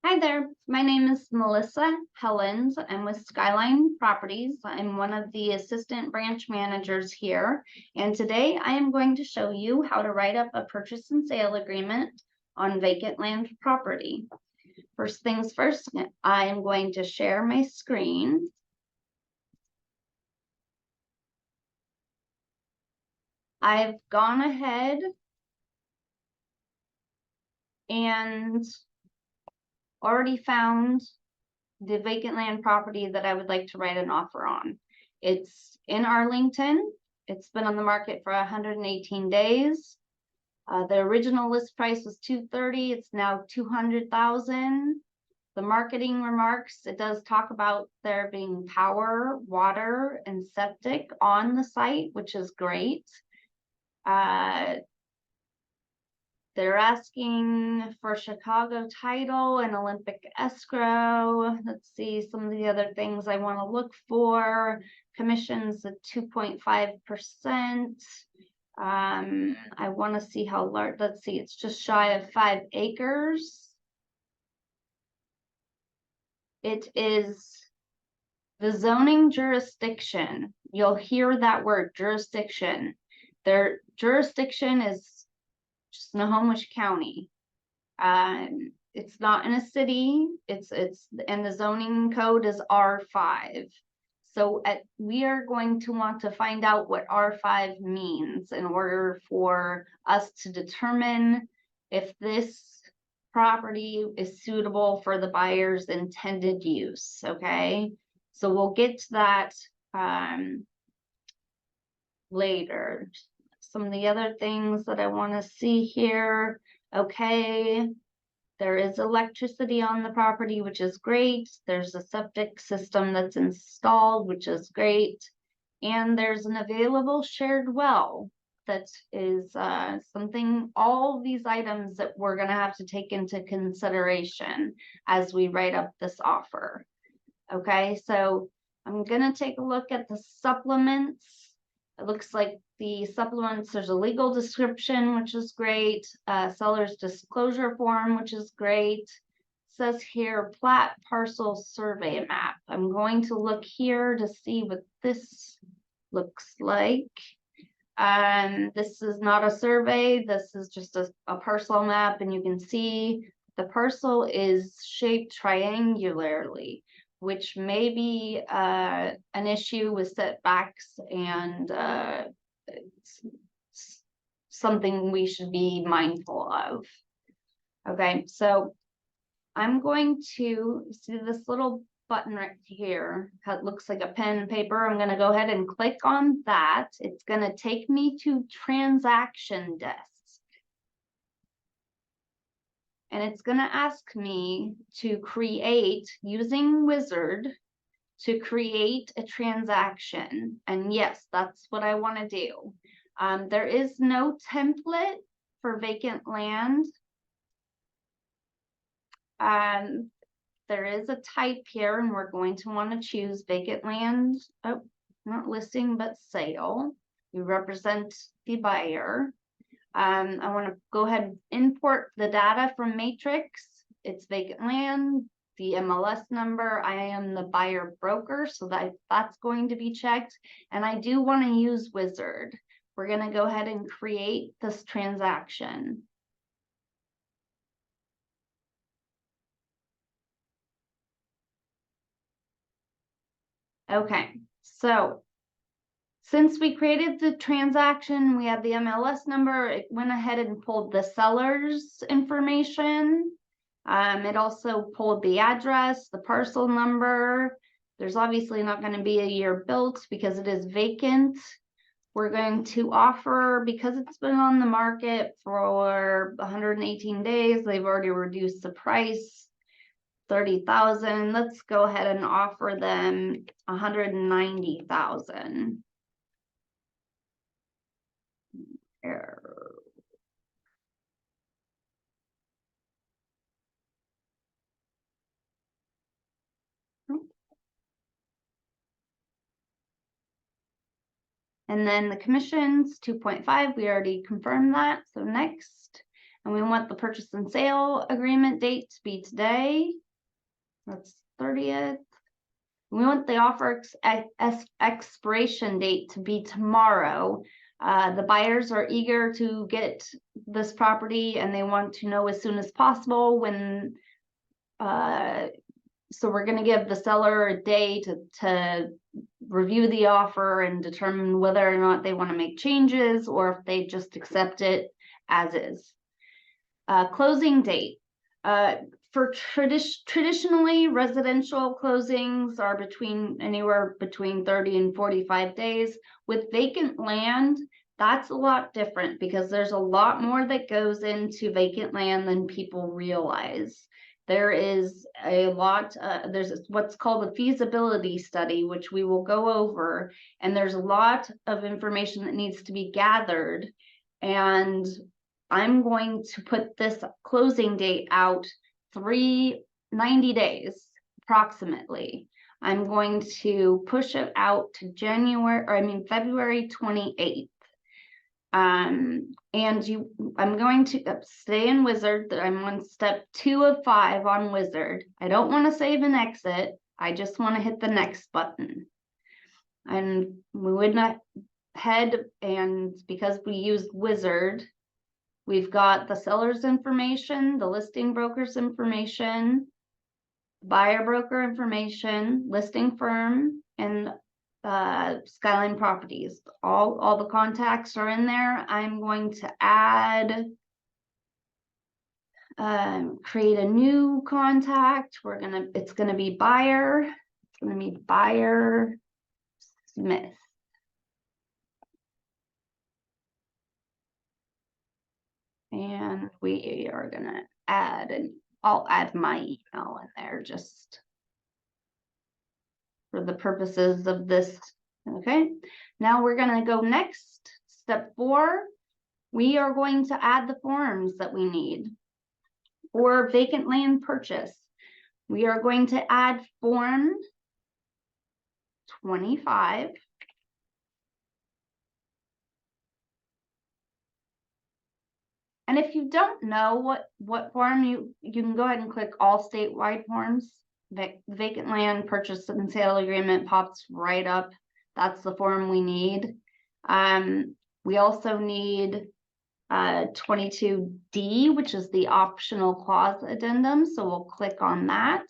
Hi there, my name is Melissa Hellens. I'm with Skyline Properties. I'm one of the assistant branch managers here. And today I am going to show you how to write up a purchase and sale agreement on vacant land property. First things first, I am going to share my screen. I've gone ahead and already found the vacant land property that I would like to write an offer on. It's in Arlington. It's been on the market for 118 days. The original list price was $230. It's now $200,000. The marketing remarks, it does talk about there being power, water, and septic on the site, which is great. They're asking for Chicago title and Olympic escrow. Let's see some of the other things I want to look for. Commissions at 2.5%. I want to see how large. Let's see, it's just shy of 5 acres. It is the zoning jurisdiction. You'll hear that word, jurisdiction. Their jurisdiction is just Snohomish County. It's not in a city. It's and the zoning code is R5. So we are going to want to find out what R5 means in order for us to determine if this property is suitable for the buyer's intended use. Okay, so we'll get to that later. Some of the other things that I want to see here. Okay, there is electricity on the property, which is great. There's a septic system that's installed, which is great. And there's an available shared well that is something, all these items that we're going to have to take into consideration as we write up this offer. Okay, so I'm going to take a look at the supplements. It looks like the supplements, there's a legal description, which is great. Seller's disclosure form, which is great. It says here, plat parcel survey map. I'm going to look here to see what this looks like. This is not a survey. This is just a parcel map, and you can see the parcel is shaped triangularly, which may be an issue with setbacks, and it's something we should be mindful of. Okay, so I'm going to see this little button right here. It looks like a pen and paper. I'm going to go ahead and click on that. It's going to take me to transaction desk. And it's going to ask me to create, using Wizard, to create a transaction. And yes, that's what I want to do. There is no template for vacant land. There is a type here, and we're going to want to choose vacant land. Oh, not listing, but sale. You represent the buyer. I want to go ahead and import the data from Matrix. It's vacant land, the MLS number. I am the buyer broker, so that's going to be checked. And I do want to use Wizard. We're going to go ahead and create this transaction. Okay, so since we created the transaction, we have the MLS number. It went ahead and pulled the seller's information. It also pulled the address, the parcel number. There's obviously not going to be a year built because it is vacant. We're going to offer, because it's been on the market for 118 days, they've already reduced the price, $30,000. Let's go ahead and offer them $190,000. And then the commissions 2.5, we already confirmed that. So next, And we want the purchase and sale agreement date to be today. That's 30th. We want the offer expiration date to be tomorrow. The buyers are eager to get this property and they want to know as soon as possible when, so we're going to give the seller a day to review the offer and determine whether or not they want to make changes or if they just accept it as is. Closing date. For traditionally, residential closings are anywhere between 30 and 45 days. With vacant land, that's a lot different because there's a lot more that goes into vacant land than people realize. There is a lot, there's what's called a feasibility study, which we will go over, and there's a lot of information that needs to be gathered. And I'm going to put this closing date out 90 days approximately. I'm going to push it out to February 28th. I'm going to stay in Wizard. I'm on step 2 of 5 on Wizard. I don't want to save and exit. I just want to hit the next button. And we would not head, and because we used Wizard, we've got the seller's information, the listing broker's information, buyer broker information, listing firm, and Skyline Properties. All the contacts are in there. I'm going to add, create a new contact. It's gonna be buyer. It's gonna be buyer Smith. And we are gonna add, and I'll add my email in there just for the purposes of this. Okay, now we're gonna go next. Step 4, we are going to add the forms that we need for vacant land purchase. We are going to add form 25. And if you don't know what form, you can go ahead and click all statewide forms. Vacant land purchase and sale agreement pops right up. That's the form we need. We also need 22D, which is the optional clause addendum. So we'll click on that.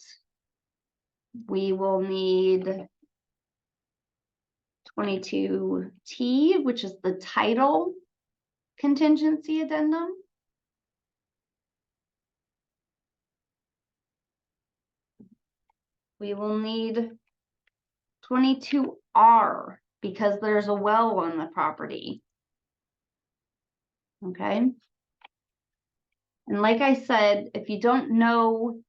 We will need 22T, which is the title contingency addendum. We will need 22R because there's a well on the property. Okay. And like I said, if you don't know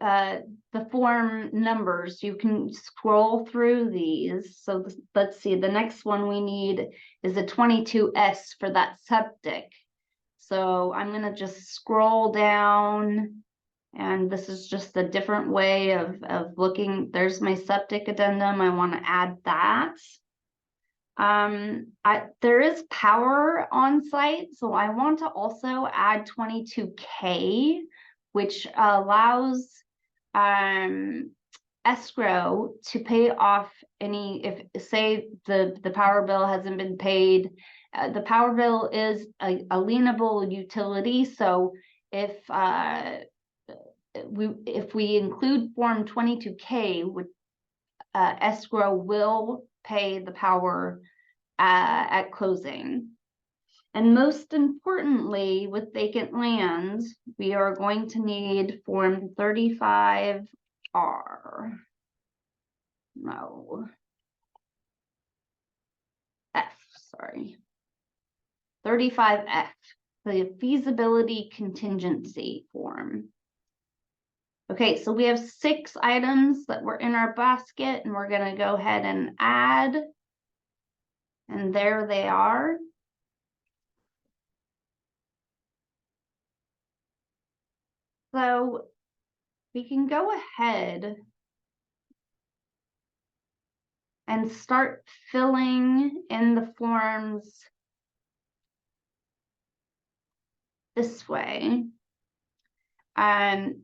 the form numbers, you can scroll through these. So let's see, the next one we need is a 22S for that septic. So I'm going to just scroll down, and this is just a different way of looking. There's my septic addendum. I want to add that. There is power on site, so I want to also add 22K, which allows escrow to pay off any, if say the power bill hasn't been paid. The power bill is a lienable utility, so if we include form 22K, escrow will pay the power at closing. And most importantly, with vacant land, we are going to need form 35R. No. F, sorry. 35F, the feasibility contingency form. Okay, so we have 6 items that were in our basket, and we're going to go ahead and add. And there they are. So we can go ahead and start filling in the forms this way. And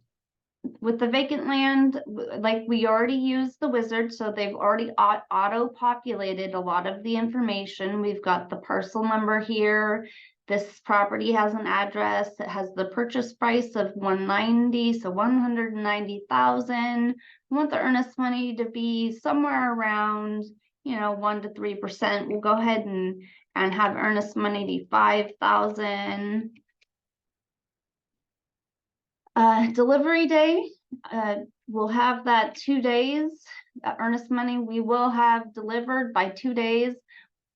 with the vacant land, like we already used the wizard, so they've already auto-populated a lot of the information. We've got the parcel number here. This property has an address. It has the purchase price of 190, so 190,000. We want the earnest money to be somewhere around, 1 to 3%. We'll go ahead and have earnest money be 5,000. Delivery day, we'll have that 2 days. Earnest money we will have delivered by 2 days.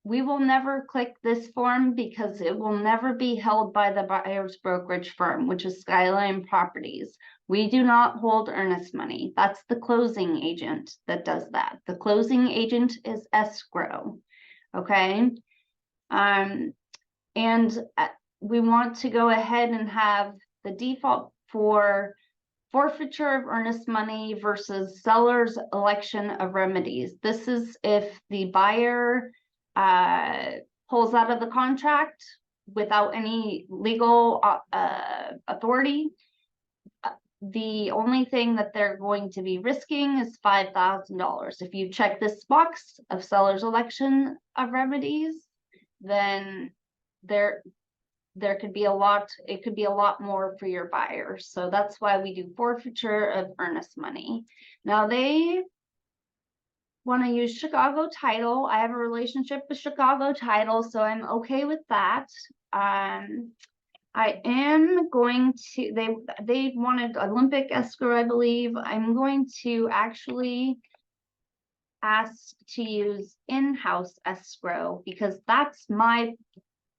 We will never click this form because it will never be held by the buyer's brokerage firm, which is Skyline Properties. We do not hold earnest money. That's the closing agent that does that. The closing agent is escrow. Okay. And we want to go ahead and have the default for forfeiture of earnest money versus seller's election of remedies. This is if the buyer pulls out of the contract without any legal authority. The only thing that they're going to be risking is $5,000. If you check this box of seller's election of remedies, then there could be a lot, it could be a lot more for your buyers. So that's why we do forfeiture of earnest money. Now they want to use Chicago title. I have a relationship with Chicago title, so I'm okay with that. I am going to, they wanted Olympic escrow, I believe. I'm going to actually ask to use in-house escrow because that's my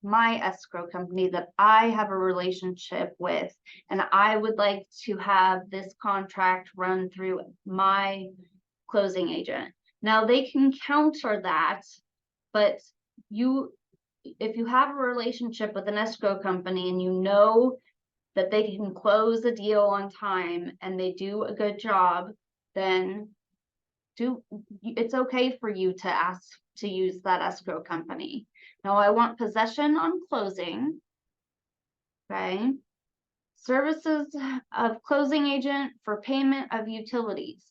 escrow company that I have a relationship with, and I would like to have this contract run through my closing agent. Now they can counter that, but if you have a relationship with an escrow company and you know that they can close a deal on time and they do a good job, then it's okay for you to ask to use that escrow company. Now I want possession on closing. Okay. Services of closing agent for payment of utilities.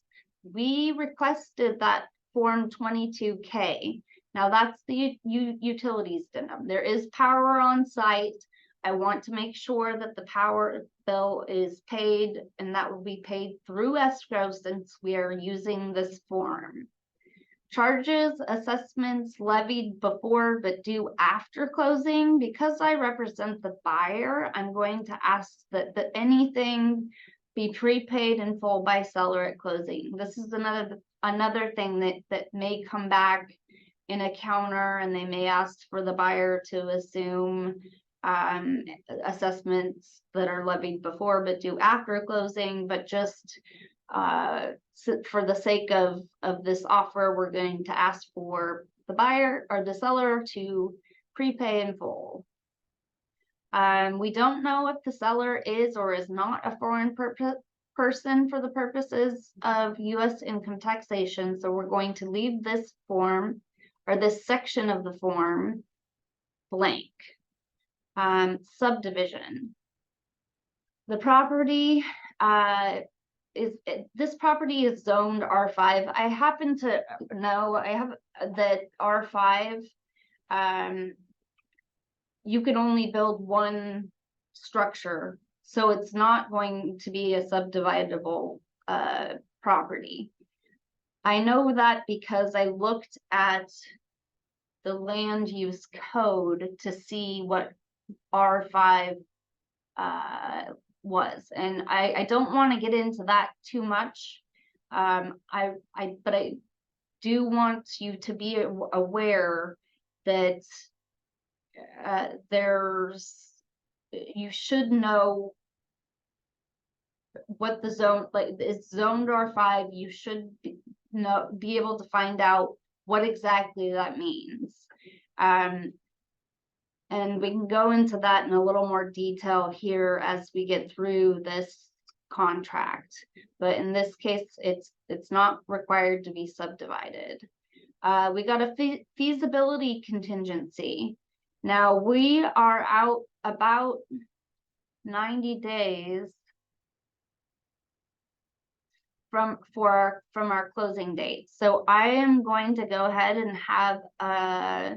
We requested that form 22K. Now that's the utilities addendum. There is power on site. I want to make sure that the power bill is paid, and that will be paid through escrow since we are using this form. Charges, assessments levied before but due after closing. Because I represent the buyer, I'm going to ask that anything be prepaid in full by seller at closing. This is another thing that may come back in a counter, and they may ask for the buyer to assume assessments that are levied before but due after closing. But just for the sake of this offer, we're going to ask for the buyer or the seller to prepay in full. We don't know if the seller is or is not a foreign person for the purposes of U.S. income taxation, so we're going to leave this form or this section of the form blank. Subdivision. The property this property is zoned R5. I happen to know that R5 you can only build one structure, so it's not going to be a subdividable property. I know that because I looked at the land use code to see what R5 was, and I don't want to get into that too much. But I do want you to be aware that you should know what the zone, like it's zoned R5. You should be able to find out what exactly that means. And we can go into that in a little more detail here as we get through this contract. But in this case, it's not required to be subdivided. We got a feasibility contingency. Now we are out about 90 days from our closing date. So I am going to go ahead and have a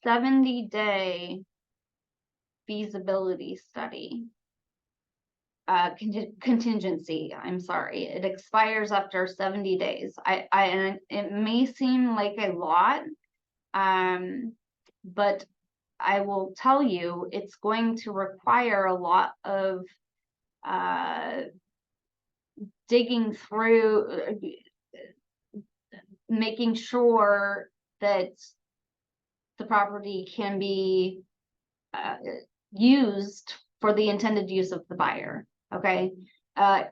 70-day feasibility study. Contingency, I'm sorry, it expires after 70 days. And it may seem like a lot, but I will tell you it's going to require a lot of digging through, making sure that the property can be used for the intended use of the buyer. Okay.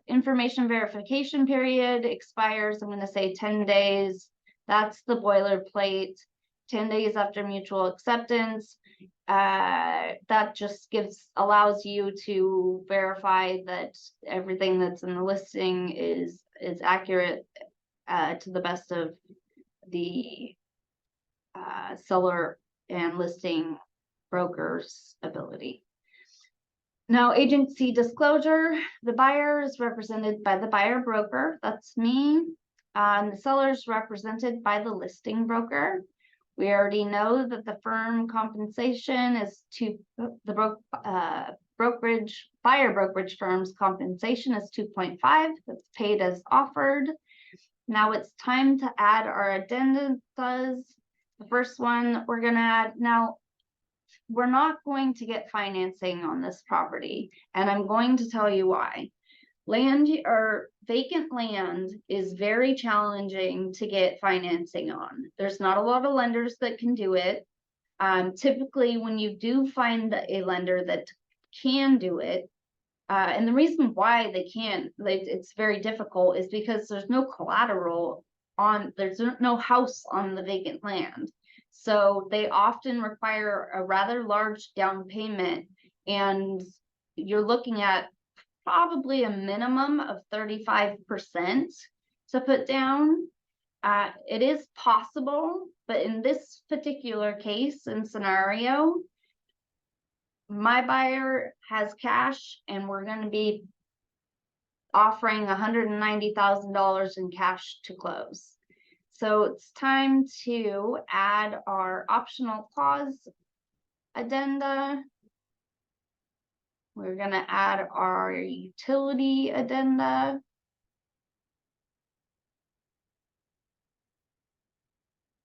Information verification period expires, I'm going to say 10 days. That's the boilerplate. 10 days after mutual acceptance. That just allows you to verify that everything that's in the listing is accurate to the best of the seller and listing broker's ability. Now, agency disclosure, the buyer is represented by the buyer broker, that's me. The seller is represented by the listing broker. We already know that the firm compensation is buyer brokerage firm's compensation is 2.5. That's paid as offered. Now it's time to add our addendums. The first one we're going to add. Now, we're not going to get financing on this property, and I'm going to tell you why. Land or vacant land is very challenging to get financing on. There's not a lot of lenders that can do it. Typically, when you do find a lender that can do it, and the reason why they can't, it's very difficult, is because there's no collateral on, there's no house on the vacant land. So they often require a rather large down payment, and you're looking at probably a minimum of 35% to put down. It is possible, but in this particular case and scenario, my buyer has cash and we're going to be offering $190,000 in cash to close. So it's time to add our optional clause addenda. We're going to add our utility addenda.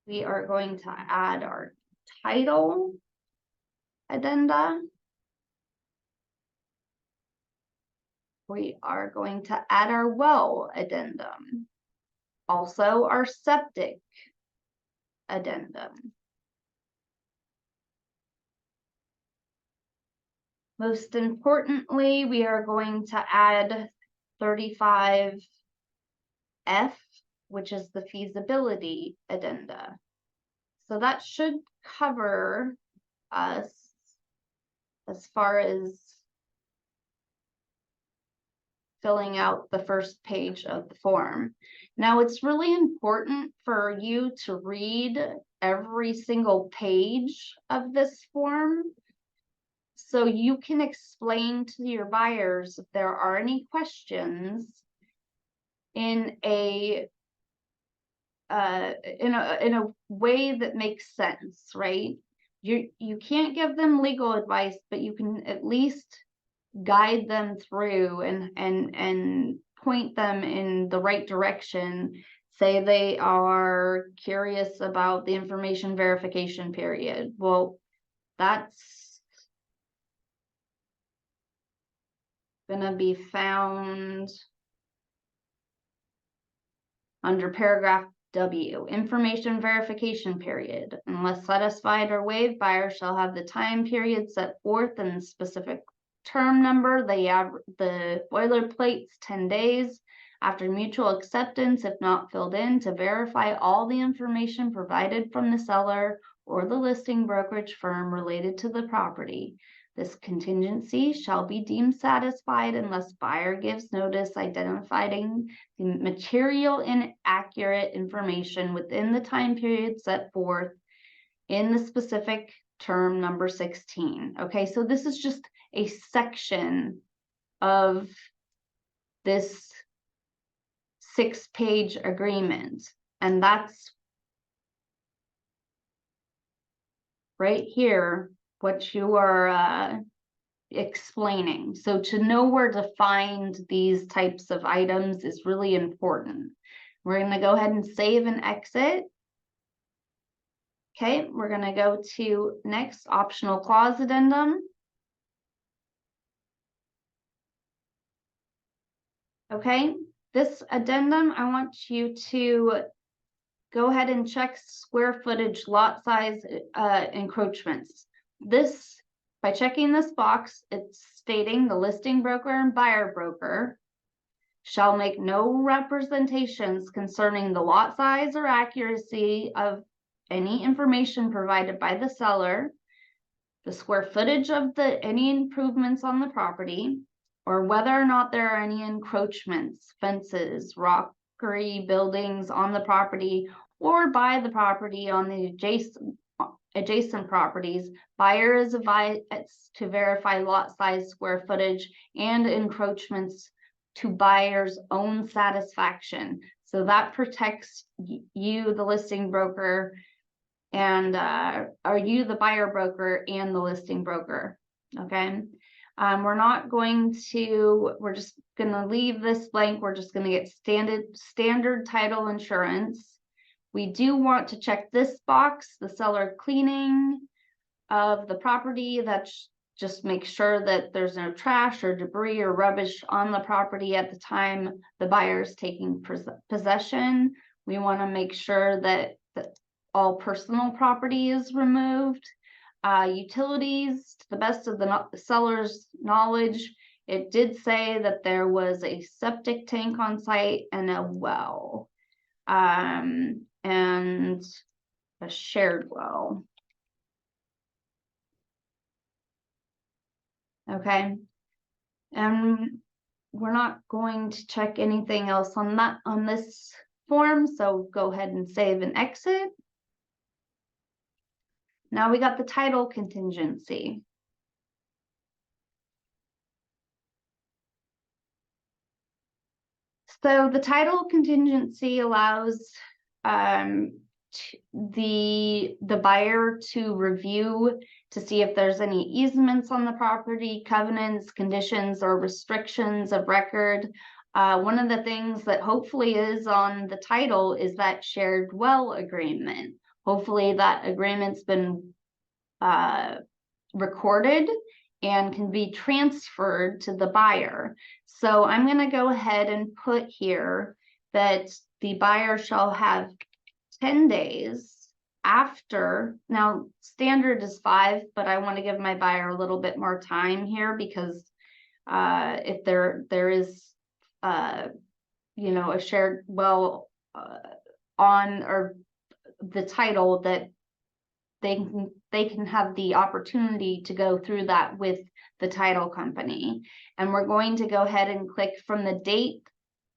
We are going to add our title addenda. We are going to add our well addendum. Also our septic addendum. Most importantly, we are going to add 35F, which is the feasibility addenda. So that should cover us as far as filling out the first page of the form. Now, it's really important for you to read every single page of this form so you can explain to your buyers if there are any questions in a way that makes sense, right? You can't give them legal advice, but you can at least guide them through and point them in the right direction. Say they are curious about the information verification period. Well, that's gonna be found under paragraph W, information verification period. Unless satisfied or waived, buyer shall have the time period set forth in the specific term number. The boilerplate's 10 days after mutual acceptance, if not filled in, to verify all the information provided from the seller or the listing brokerage firm related to the property. This contingency shall be deemed satisfied unless buyer gives notice identifying the material inaccurate information within the time period set forth in the specific term number 16. Okay, so this is just a section of this 6-page agreement, and that's right here what you are explaining. So to know where to find these types of items is really important. We're going to go ahead and save and exit. Okay, we're going to go to next, optional clause addendum. Okay, this addendum, I want you to go ahead and check square footage, lot size, encroachments. This, by checking this box, it's stating the listing broker and buyer broker shall make no representations concerning the lot size or accuracy of any information provided by the seller, the square footage of any improvements on the property, or whether or not there are any encroachments, fences, rockery buildings on the property or by the property on the adjacent properties. Buyer is advised to verify lot size, square footage, and encroachments to buyer's own satisfaction. So that protects you, the listing broker, and are you the buyer broker and the listing broker. Okay, we're just gonna leave this blank. We're just gonna get standard title insurance. We do want to check this box, the seller cleaning of the property. That's just make sure that there's no trash or debris or rubbish on the property at the time the buyer is taking possession. We want to make sure that all personal property is removed. Utilities, to the best of the seller's knowledge, it did say that there was a septic tank on site and a well, and a shared well. Okay, and we're not going to check anything else on this form, so go ahead and save and exit. Now we got the title contingency. So the title contingency allows the buyer to review to see if there's any easements on the property, covenants, conditions, or restrictions of record. One of the things that hopefully is on the title is that shared well agreement. Hopefully that agreement's been recorded and can be transferred to the buyer. So I'm going to go ahead and put here that the buyer shall have 10 days after. Now standard is 5, but I want to give my buyer a little bit more time here, because if there is you know, a shared well on or the title, that they can have the opportunity to go through that with the title company. And we're going to go ahead and click from the date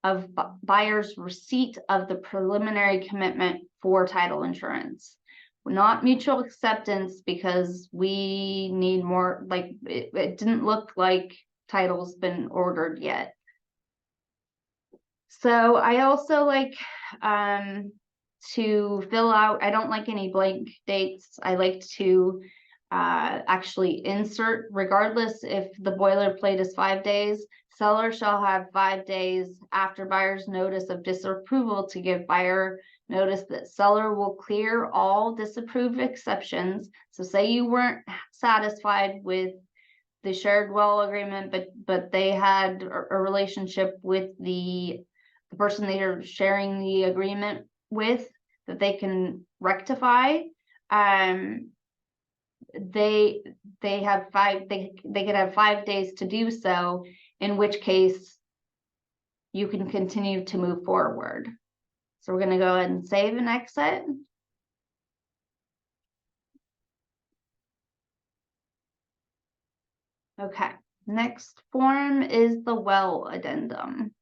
of buyer's receipt of the preliminary commitment for title insurance. Not mutual acceptance, because we need more, like it didn't look like title's been ordered yet. So I also like to fill out, I don't like any blank dates. I like to actually insert, regardless if the boilerplate is 5 days, seller shall have 5 days after buyer's notice of disapproval to give buyer notice that seller will clear all disapproved exceptions. So say you weren't satisfied with the shared well agreement, but they had a relationship with the person they are sharing the agreement with, that they can rectify. They could have 5 days to do so, in which case you can continue to move forward. So we're going to go ahead and save and exit. Okay, next form is the well addendum.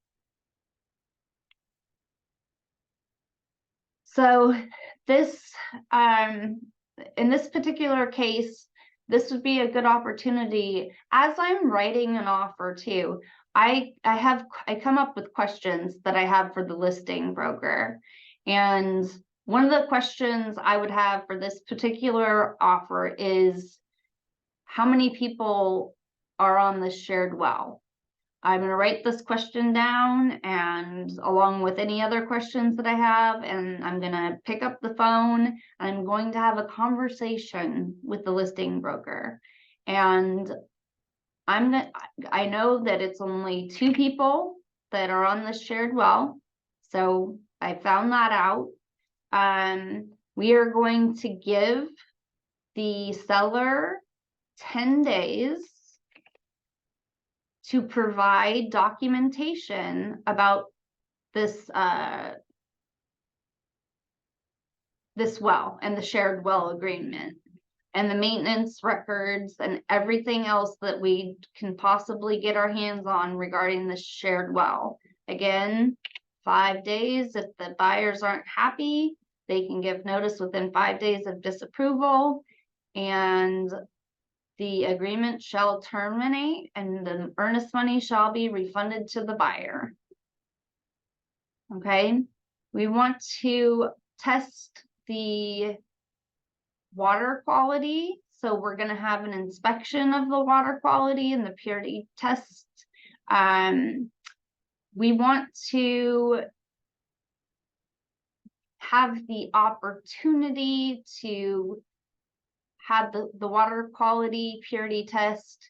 So this in this particular case, this would be a good opportunity. As I'm writing an offer too, I come up with questions that I have for the listing broker. And one of the questions I would have for this particular offer is, how many people are on this shared well? I'm going to write this question down, and along with any other questions that I have, and I'm going to pick up the phone, and I'm going to have a conversation with the listing broker. And I know that it's only 2 people that are on this shared well. So I found that out. We are going to give the seller 10 days to provide documentation about this this well and the shared well agreement and the maintenance records and everything else that we can possibly get our hands on regarding the shared well. Again, 5 days. If the buyers aren't happy, they can give notice within 5 days of disapproval, and the agreement shall terminate and the earnest money shall be refunded to the buyer. Okay, we want to test the water quality. So we're going to have an inspection of the water quality and the purity test. We want to have the opportunity to have the water quality purity test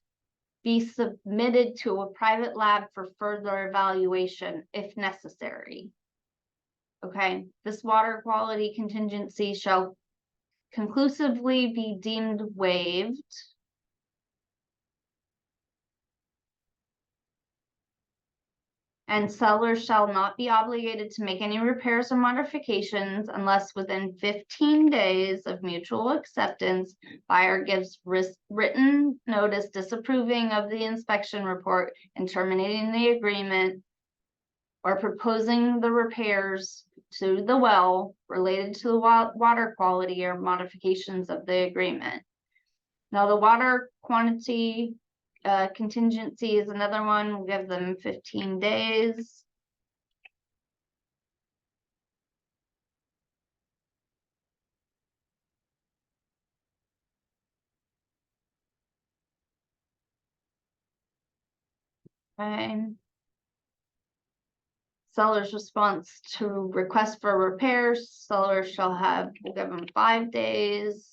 be submitted to a private lab for further evaluation if necessary. Okay, this water quality contingency shall conclusively be deemed waived. And sellers shall not be obligated to make any repairs or modifications unless within 15 days of mutual acceptance, buyer gives written notice disapproving of the inspection report and terminating the agreement, or proposing the repairs to the well related to the water quality or modifications of the agreement. Now, the water quantity contingency is another one. We'll give them 15 days. Okay. Seller's response to request for repairs, seller shall have, we'll give them 5 days.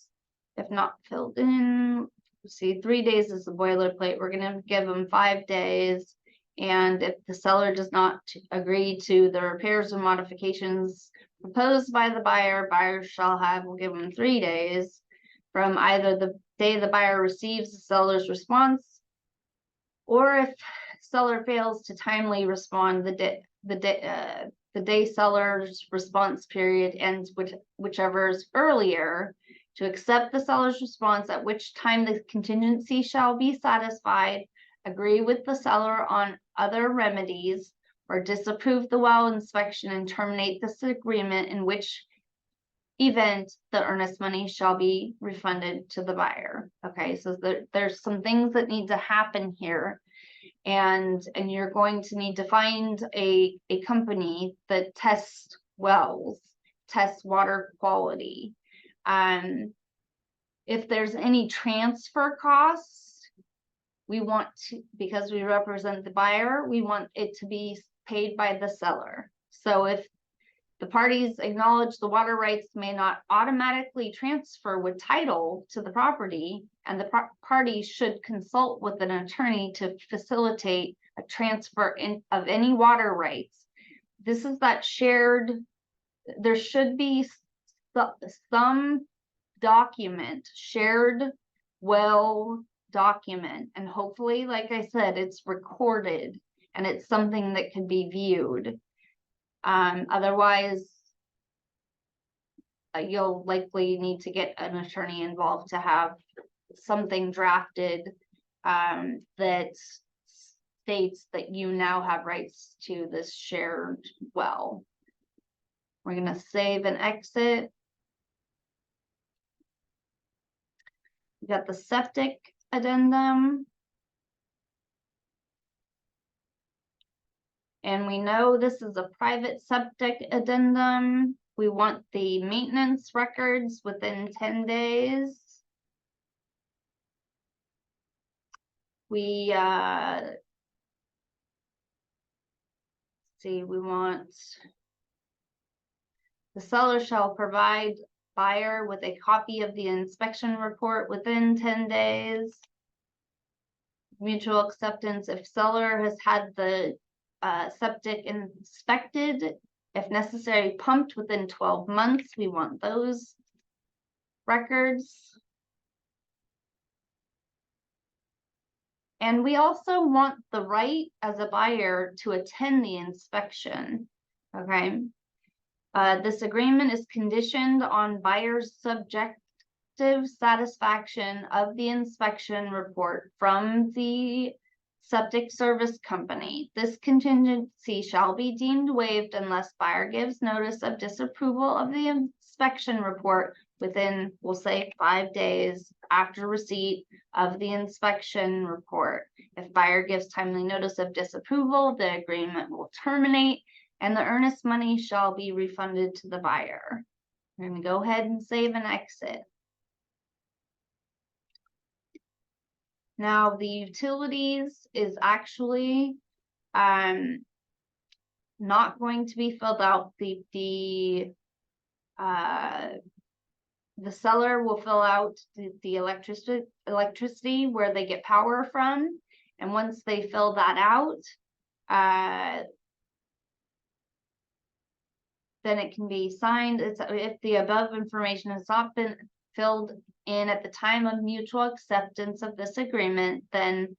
If not filled in, see, 3 days is the boilerplate. We're going to give them 5 days. And if the seller does not agree to the repairs or modifications proposed by the buyer, buyer shall have, we'll give them 3 days from either the day the buyer receives the seller's response, or if seller fails to timely respond, the day seller's response period ends, whichever is earlier, to accept the seller's response, at which time the contingency shall be satisfied, agree with the seller on other remedies, or disapprove the well inspection and terminate this agreement, in which event the earnest money shall be refunded to the buyer. Okay, so there's some things that need to happen here. And you're going to need to find a company that tests wells, tests water quality. If there's any transfer costs, we want to, because we represent the buyer, we want it to be paid by the seller. So if the parties acknowledge the water rights may not automatically transfer with title to the property, and the parties should consult with an attorney to facilitate a transfer of any water rights. This is that shared, there should be some document, shared well document, and hopefully, like I said, it's recorded and it's something that can be viewed. Otherwise, you'll likely need to get an attorney involved to have something drafted that states that you now have rights to this shared well. We're going to save and exit. We got the septic addendum. And we know this is a private septic addendum. We want the maintenance records within 10 days. We we want the seller shall provide buyer with a copy of the inspection report within 10 days. Mutual acceptance if seller has had the septic inspected, if necessary, pumped within 12 months. We want those records. And we also want the right as a buyer to attend the inspection. Okay. This agreement is conditioned on buyer's subjective satisfaction of the inspection report from the septic service company. This contingency shall be deemed waived unless buyer gives notice of disapproval of the inspection report within, we'll say, 5 days after receipt of the inspection report. If buyer gives timely notice of disapproval, the agreement will terminate and the earnest money shall be refunded to the buyer. We're going to go ahead and save and exit. Now the utilities is actually not going to be filled out. The seller will fill out the electricity where they get power from, and once they fill that out, then it can be signed. If the above information has not been filled in at the time of mutual acceptance of this agreement, then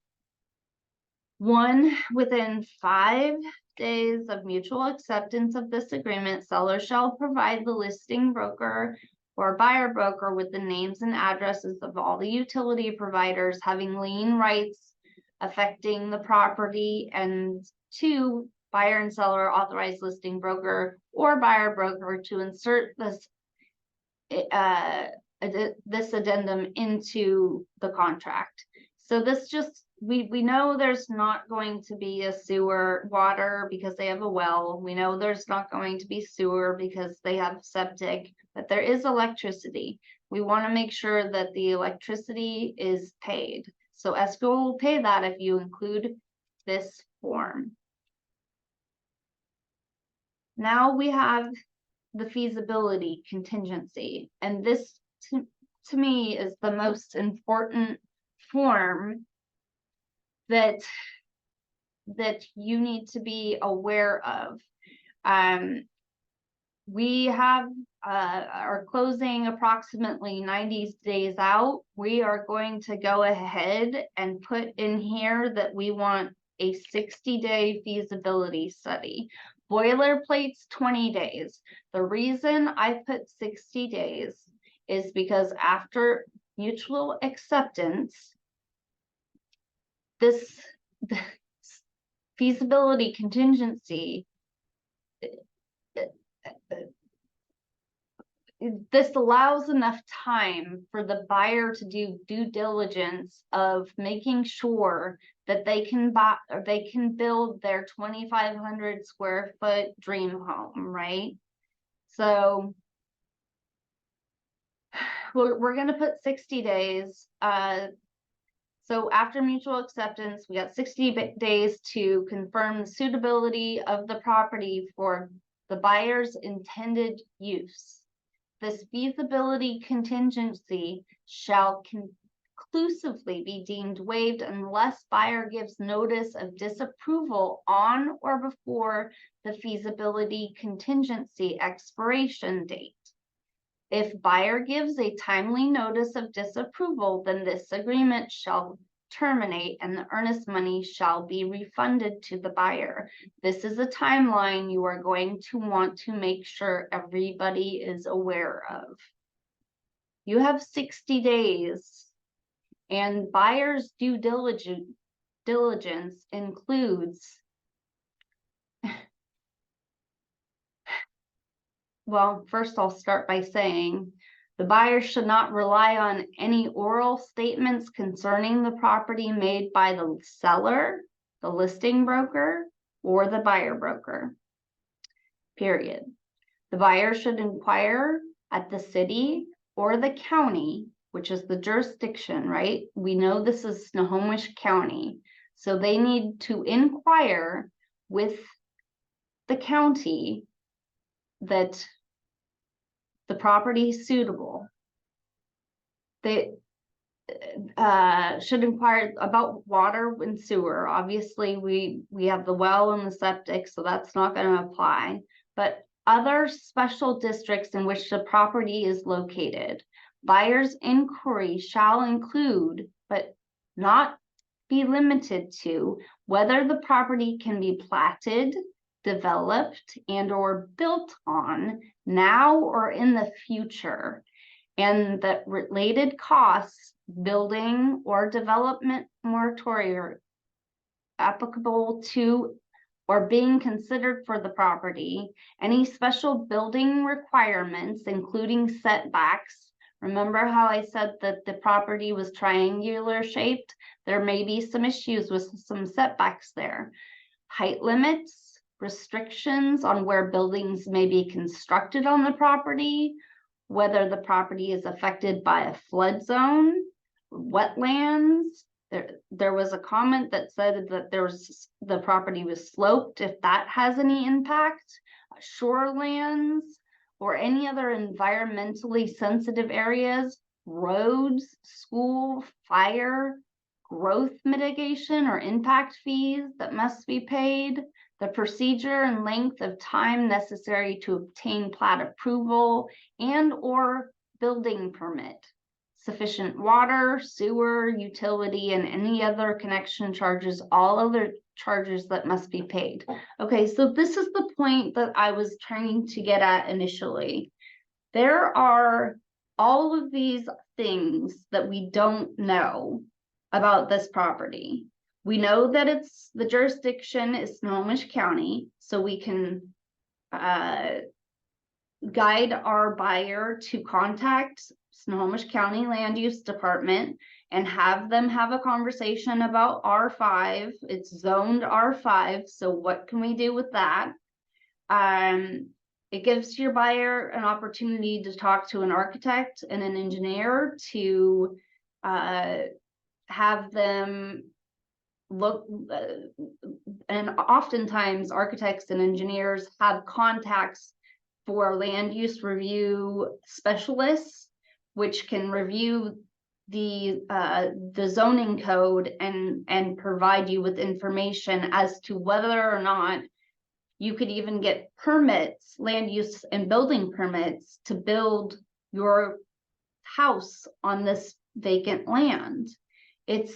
within 5 days of mutual acceptance of this agreement, seller shall provide the listing broker or buyer broker with the names and addresses of all the utility providers having lien rights affecting the property, and 2, buyer and seller authorized listing broker or buyer broker to insert this addendum into the contract. So this just, we know there's not going to be a sewer water because they have a well. We know there's not going to be sewer because they have septic, but there is electricity. We want to make sure that the electricity is paid. So escrow will pay that if you include this form. Now we have the feasibility contingency, and this to me is the most important form that you need to be aware of. We have our closing approximately 90 days out. We are going to go ahead and put in here that we want a 60-day feasibility study. Boilerplate's 20 days. The reason I put 60 days is because after mutual acceptance, this feasibility contingency, this allows enough time for the buyer to do due diligence of making sure that they can buy or they can build their 2,500 square foot dream home, right? So we're going to put 60 days. So after mutual acceptance, we got 60 days to confirm the suitability of the property for the buyer's intended use. This feasibility contingency shall conclusively be deemed waived unless buyer gives notice of disapproval on or before the feasibility contingency expiration date. If buyer gives a timely notice of disapproval, then this agreement shall terminate and the earnest money shall be refunded to the buyer. This is a timeline you are going to want to make sure everybody is aware of. You have 60 days, and buyer's due diligence includes, well, first I'll start by saying The buyer should not rely on any oral statements concerning the property made by the seller, the listing broker, or the buyer broker. Period. The buyer should inquire at the city or the county, which is the jurisdiction, right? We know this is Snohomish County. So they need to inquire with the county that the property is suitable. They should inquire about water and sewer. Obviously, we have the well and the septic, so that's not going to apply. But other special districts in which the property is located, buyer's inquiry shall include, but not be limited to, whether the property can be platted, developed, and or built on now or in the future, and that related costs, building or development moratorium applicable to or being considered for the property, any special building requirements, including setbacks. Remember how I said that the property was triangular shaped? There may be some issues with some setbacks there. Height limits, restrictions on where buildings may be constructed on the property, whether the property is affected by a flood zone, wetlands. There was a comment that said that the property was sloped, if that has any impact, shorelands, or any other environmentally sensitive areas, roads, school, fire, growth mitigation or impact fees that must be paid, the procedure and length of time necessary to obtain plat approval and or building permit, sufficient water, sewer, utility, and any other connection charges, all other charges that must be paid. Okay, so this is the point that I was trying to get at initially. There are all of these things that we don't know about this property. We know that it's the jurisdiction is Snohomish County, so we can guide our buyer to contact Snohomish County Land Use Department and have them have a conversation about R5. It's zoned R5, so what can we do with that? It gives your buyer an opportunity to talk to an architect and an engineer to have them look, and oftentimes architects and engineers have contacts for land use review specialists, which can review the zoning code and provide you with information as to whether or not you could even get permits, land use and building permits, to build your house on this vacant land. It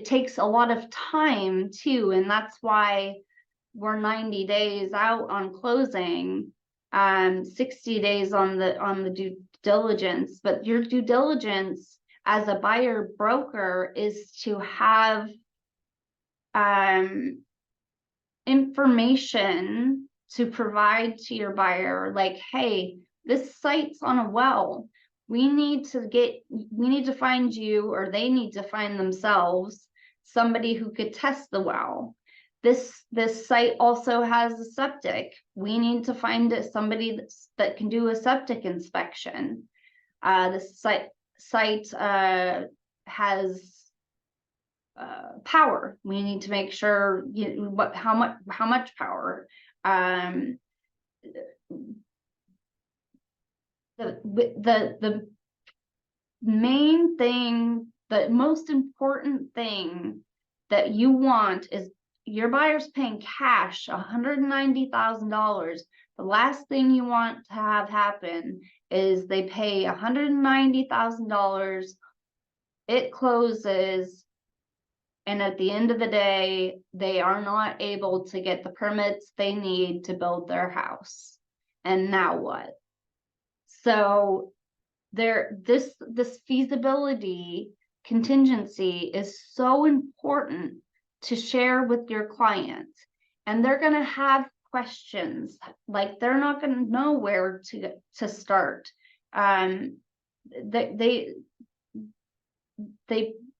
takes a lot of time too, and that's why we're 90 days out on closing, 60 days on the due diligence. But your due diligence as a buyer broker is to have information to provide to your buyer, like, hey, this site's on a well. We need to find you, or they need to find themselves somebody who could test the well. This site also has a septic. We need to find somebody that can do a septic inspection. This site has power. We need to make sure how much power. The main thing, the most important thing that you want is your buyer's paying cash $190,000. The last thing you want to have happen is they pay $190,000, it closes, and at the end of the day, they are not able to get the permits they need to build their house. And now what? So this feasibility contingency is so important to share with your clients. And they're going to have questions, like they're not going to know where to start. They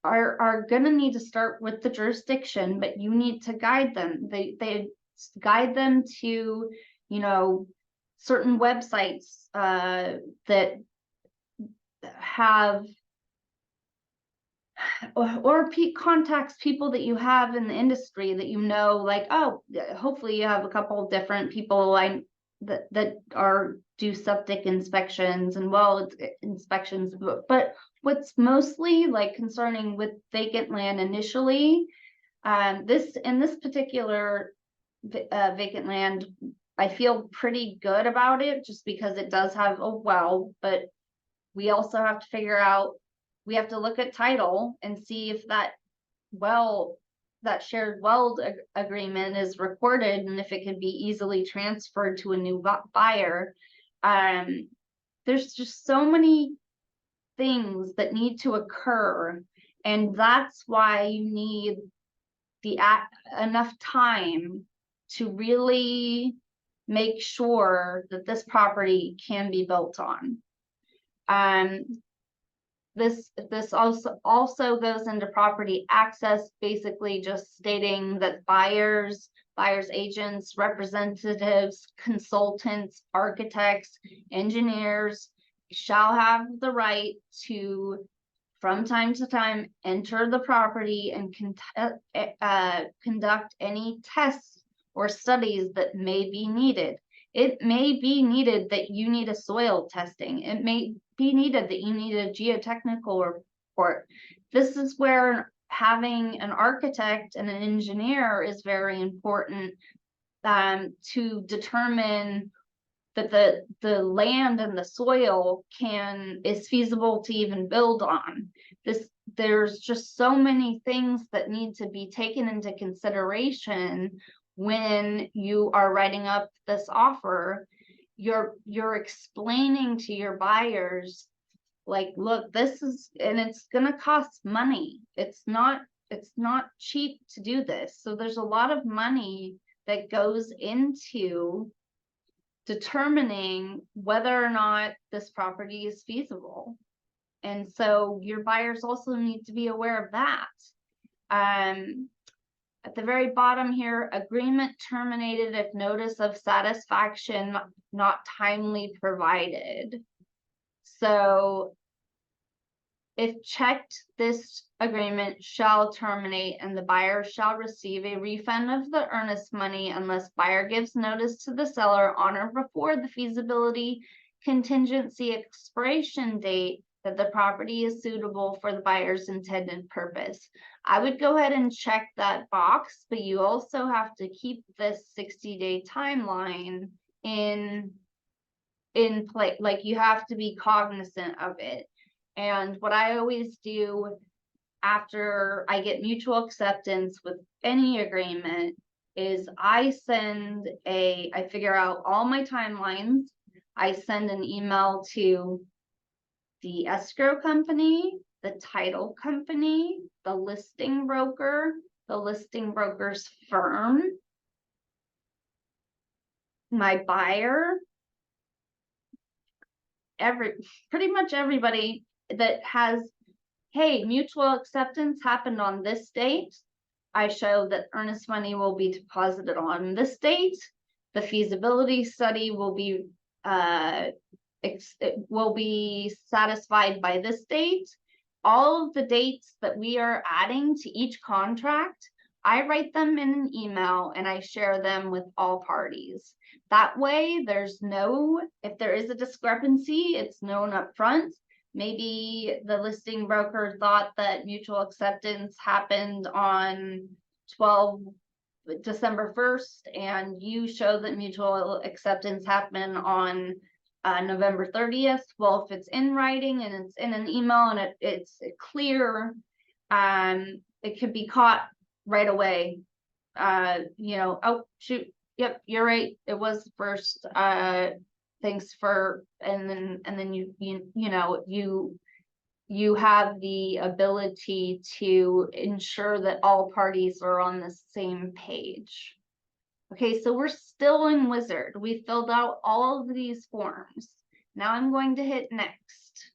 are gonna need to start with the jurisdiction, but you need to guide them. They guide them to, you know, certain websites that have or contacts people that you have in the industry that you know, like, oh, hopefully you have a couple of different people that are do septic inspections and well inspections, but what's mostly like concerning with vacant land initially, this in this particular vacant land, I feel pretty good about it just because it does have a well, but we also have to figure out, we have to look at title and see if that well, that shared well agreement is recorded and if it can be easily transferred to a new buyer. There's just so many things that need to occur, and that's why you need the enough time to really make sure that this property can be built on. This also goes into property access, basically just stating that buyers agents, representatives, consultants, architects, engineers shall have the right to, from time to time, enter the property and conduct any tests or studies that may be needed. It may be needed that you need a soil testing. It may be needed that you need a geotechnical report. This is where having an architect and an engineer is very important, to determine that the land and the soil is feasible to even build on. There's just so many things that need to be taken into consideration when you are writing up this offer. You're explaining to your buyers, like, look, this is, and it's gonna cost money. It's not cheap to do this. So there's a lot of money that goes into determining whether or not this property is feasible. And so your buyers also need to be aware of that. At the very bottom here, agreement terminated if notice of satisfaction not timely provided. So if checked, this agreement shall terminate and the buyer shall receive a refund of the earnest money unless buyer gives notice to the seller on or before the feasibility contingency expiration date that the property is suitable for the buyer's intended purpose. I would go ahead and check that box, but you also have to keep this 60-day timeline in place. Like, you have to be cognizant of it. And what I always do after I get mutual acceptance with any agreement is I figure out all my timelines. I send an email to the escrow company, the title company, the listing broker, the listing broker's firm, my buyer, pretty much everybody that has, hey, mutual acceptance happened on this date. I show that earnest money will be deposited on this date. The feasibility study will be satisfied by this date. All of the dates that we are adding to each contract, I write them in an email and I share them with all parties. That way, if there is a discrepancy, it's known up front. Maybe the listing broker thought that mutual acceptance happened on December 1st, and you show that mutual acceptance happened on November 30th. Well, if it's in writing and it's in an email and it's clear, it could be caught right away. Oh shoot, yep, you're right, it was first. Thanks for, and then you have the ability to ensure that all parties are on the same page. Okay, so we're still in Wizard. We filled out all of these forms. Now I'm going to hit next.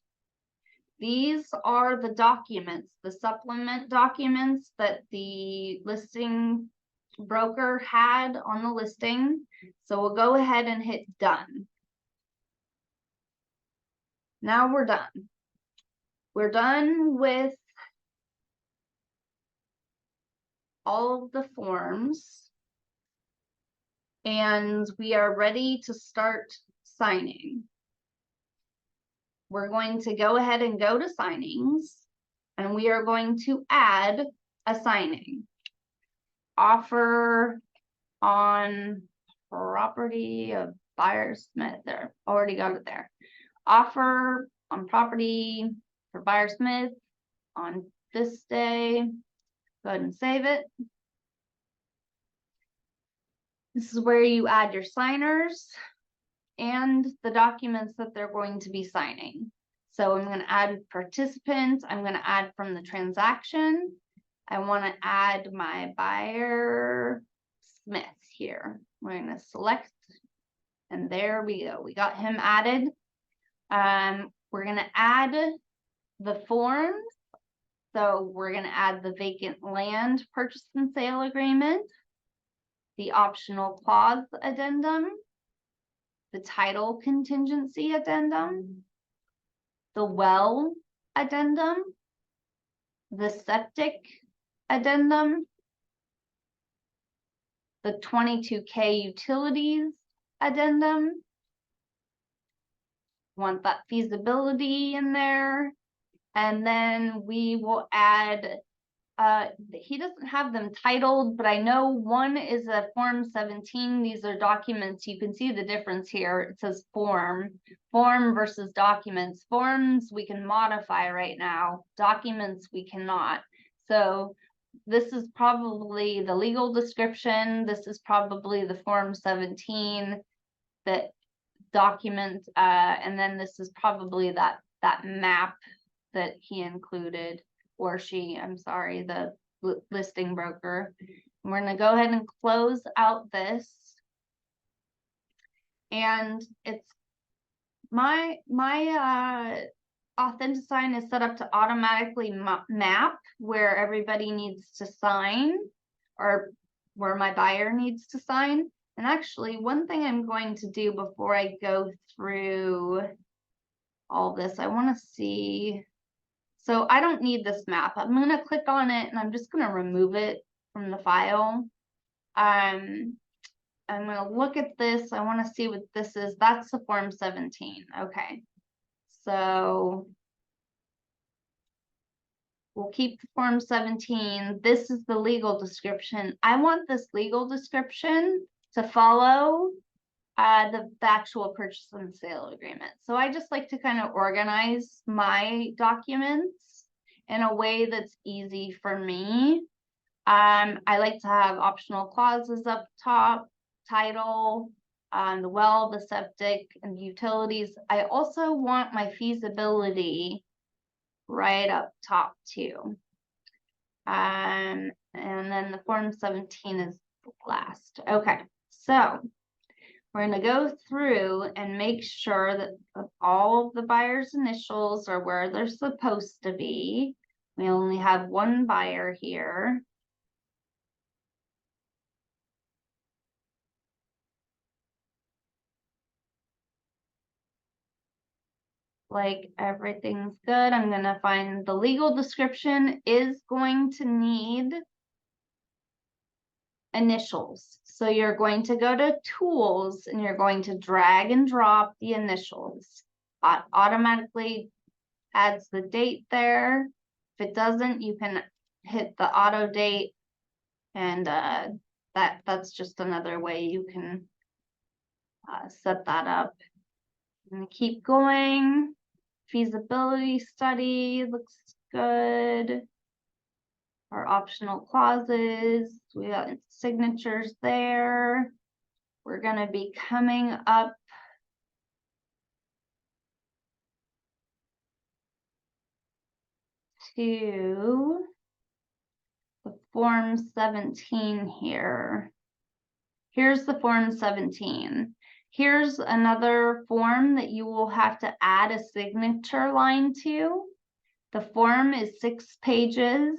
These are the documents, the supplement documents that the listing broker had on the listing. So we'll go ahead and hit done. Now we're done. We're done with all of the forms and we are ready to start signing. We're going to go ahead and go to signings and we are going to add a signing. Offer on property of Buyer Smith. There, already got it there. Offer on property for Buyer Smith on this day. Go ahead and save it. This is where you add your signers and the documents that they're going to be signing. So I'm going to add participant. I'm going to add from the transaction. I want to add my Buyer Smith here. We're going to select, and there we go. We got him added. We're going to add the forms. So we're going to add the vacant land purchase and sale agreement, the optional clause addendum, the title contingency addendum, the well addendum, the septic addendum, the 22K utilities addendum. Want that feasibility in there. And then we will add, he doesn't have them titled, but I know one is a Form 17. These are documents. You can see the difference here. It says form versus documents. Forms we can modify right now. Documents we cannot. So this is probably the legal description. This is probably the Form 17 that document, and then this is probably that map that he included, or she, I'm sorry, the listing broker. We're going to go ahead and close out this. And it's my AuthentiSign is set up to automatically map where everybody needs to sign, or where my buyer needs to sign. And actually, one thing I'm going to do before I go through all this, I want to see. So I don't need this map. I'm going to click on it and I'm just going to remove it from the file. I'm going to look at this. I want to see what this is. That's the Form 17. Okay. So we'll keep the Form 17. This is the legal description. I want this legal description to follow the actual purchase and sale agreement. So I just like to kind of organize my documents in a way that's easy for me. I like to have optional clauses up top, title, the well, the septic, and utilities. I also want my feasibility right up top too. And then the Form 17 is last. Okay, so we're going to go through and make sure that all of the buyer's initials are where they're supposed to be. We only have one buyer here. Like everything's good. I'm going to find the legal description is going to need initials. So you're going to go to tools and you're going to drag and drop the initials. It automatically adds the date there. If it doesn't, you can hit the auto date, and that's just another way you can set that up. And keep going. Feasibility study looks good. Our optional clauses, we got signatures there. We're going to be coming up to the Form 17 here. Here's the Form 17. Here's another form that you will have to add a signature line to. The form is 6 pages,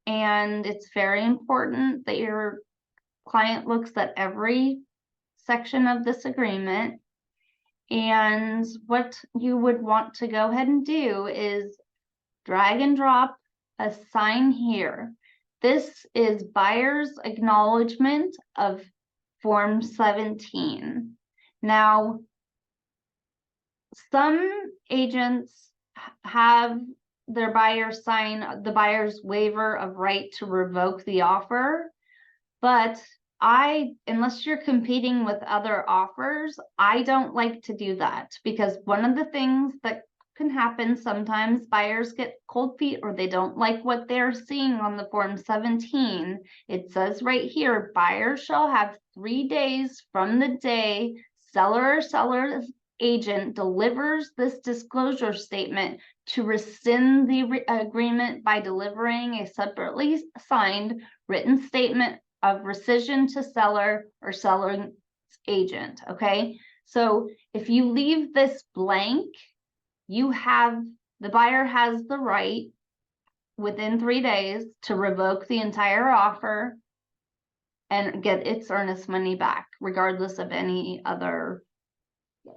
and it's very important that your client looks at every section of this agreement. And what you would want to go ahead and do is drag and drop a sign here. This is buyer's acknowledgement of Form 17. Now, some agents have their buyer sign the buyer's waiver of right to revoke the offer, but unless you're competing with other offers, I don't like to do that, because one of the things that can happen sometimes, buyers get cold feet or they don't like what they're seeing on the Form 17. It says right here, buyer shall have 3 days from the day seller or seller's agent delivers this disclosure statement to rescind the agreement by delivering a separately signed written statement of rescission to seller or seller's agent. Okay, so if you leave this blank, the buyer has the right within 3 days to revoke the entire offer and get its earnest money back, regardless of any other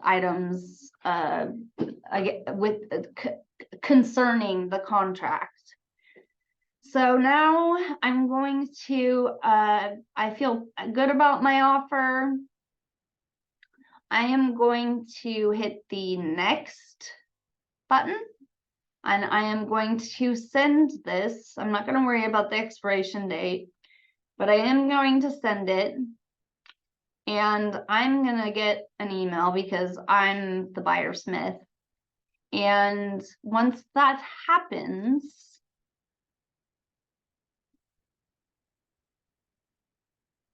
items concerning the contract. So now I'm going to, I feel good about my offer. I am going to hit the next button, and I am going to send this. I'm not going to worry about the expiration date, but I am going to send it. And I'm going to get an email because I'm the buyersmith. And once that happens,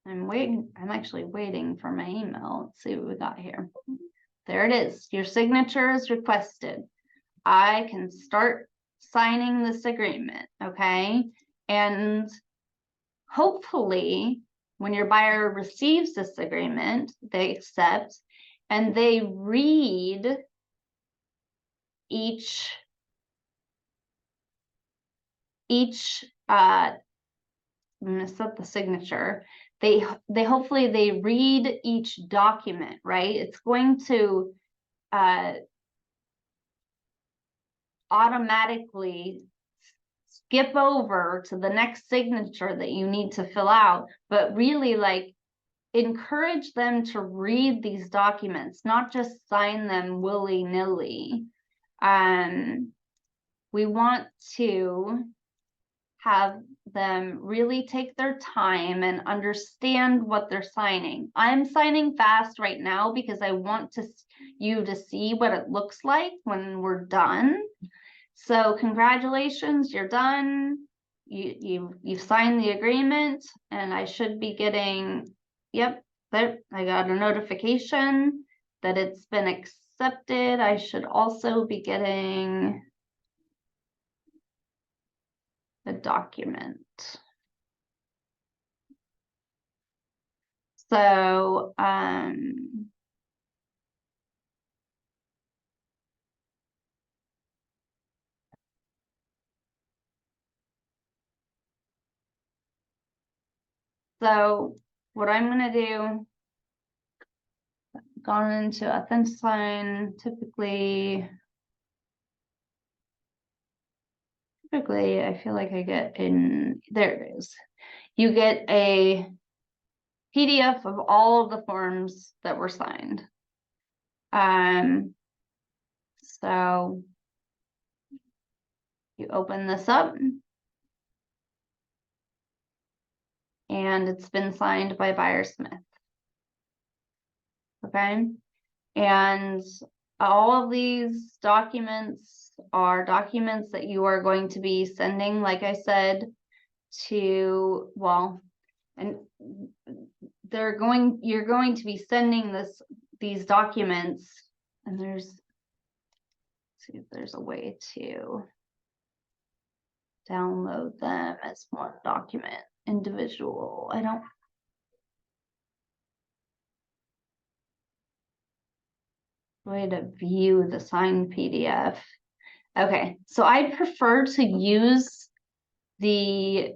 I'm actually waiting for my email. Let's see what we got here. There it is. Your signature is requested. I can start signing this agreement, okay? And hopefully, when your buyer receives this agreement, they accept and they read each I'm gonna set the signature. They hopefully they read each document, right? It's going to automatically skip over to the next signature that you need to fill out, but really, like, encourage them to read these documents, not just sign them willy-nilly. We want to have them really take their time and understand what they're signing. I'm signing fast right now because I want you to see what it looks like when we're done. So congratulations, you're done. You've signed the agreement, and I should be getting, yep, there, I got a notification that it's been accepted. I should also be getting the document. So so what I'm going to do, gone into Authenticine, typically I feel like I get in, there it is. You get a PDF of all of the forms that were signed. So you open this up, and it's been signed by Buyer Smith. Okay, and all of these documents are documents that you are going to be sending, like I said, to, well, and you're going to be sending these documents, and let's see if there's a way to download them as one document individual. way to view the signed PDF. Okay, so I prefer to use the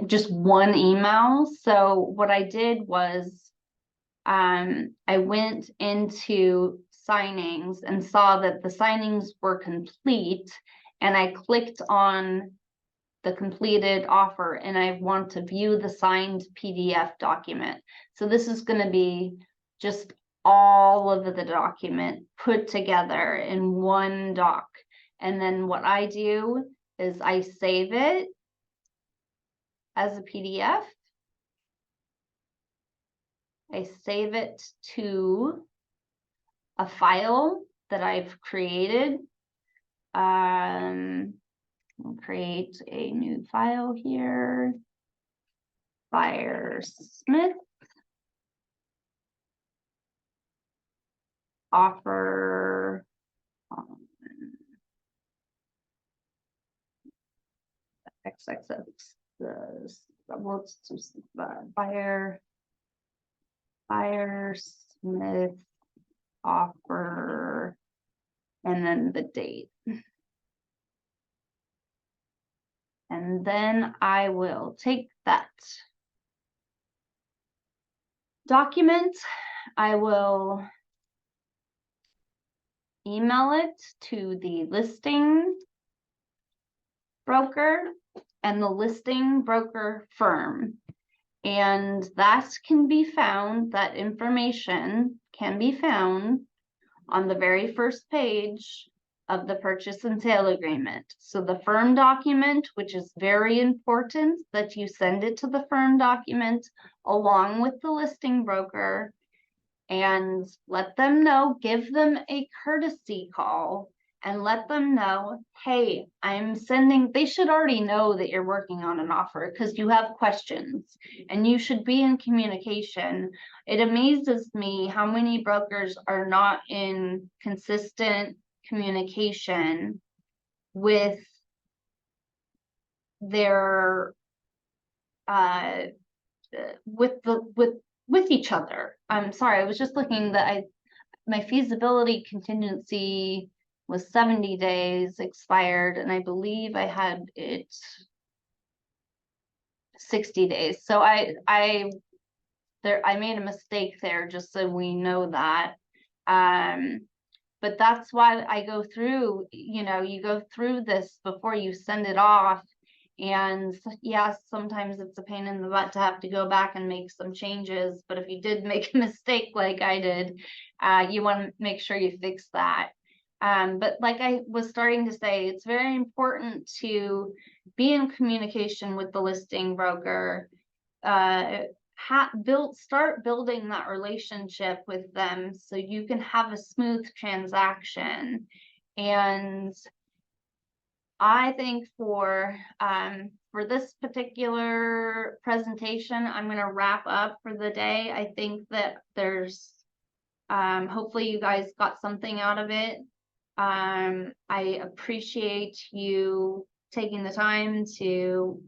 just one email. So what I did was I went into signings and saw that the signings were complete, and I clicked on the completed offer and I want to view the signed PDF document. So this is going to be just all of the document put together in one doc. And then what I do is I save it as a PDF. I save it to a file that I've created. I'll create a new file here. Firesmith offer XXX Firesmith offer, and then the date. And then I will take that document, I will email it to the listing broker and the listing broker firm. And that can be found, that information can be found on the very first page of the purchase and sale agreement. So the firm document, which is very important that you send it to the firm document along with the listing broker, and let them know, give them a courtesy call and let them know, hey, I'm sending, they should already know that you're working on an offer because you have questions and you should be in communication. It amazes me how many brokers are not in consistent communication with their with each other. I'm sorry, I was just looking that my feasibility contingency was 70 days expired, and I believe I had it 60 days. So I made a mistake there, just so we know that. But that's why I go through, you go through this before you send it off. And yes, sometimes it's a pain in the butt to have to go back and make some changes. But if you did make a mistake like I did, you want to make sure you fix that. But like I was starting to say, it's very important to be in communication with the listing broker, start building that relationship with them so you can have a smooth transaction. And I think for this particular presentation, I'm going to wrap up for the day. I think that there's hopefully you guys got something out of it. I appreciate you taking the time to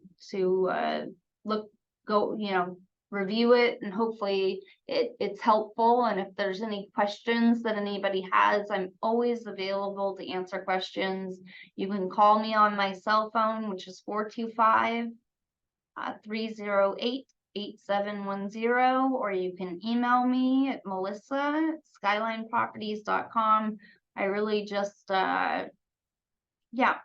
review it, and hopefully it's helpful. And if there's any questions that anybody has, I'm always available to answer questions. You can call me on my cell phone, which is 425-308-8710, or you can email me at melissa@skylineproperties.com. I really just want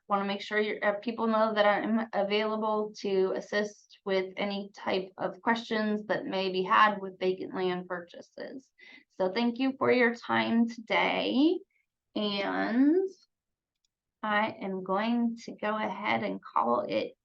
to make sure people know that I'm available to assist with any type of questions that may be had with vacant land purchases. So thank you for your time today, and I am going to go ahead and call it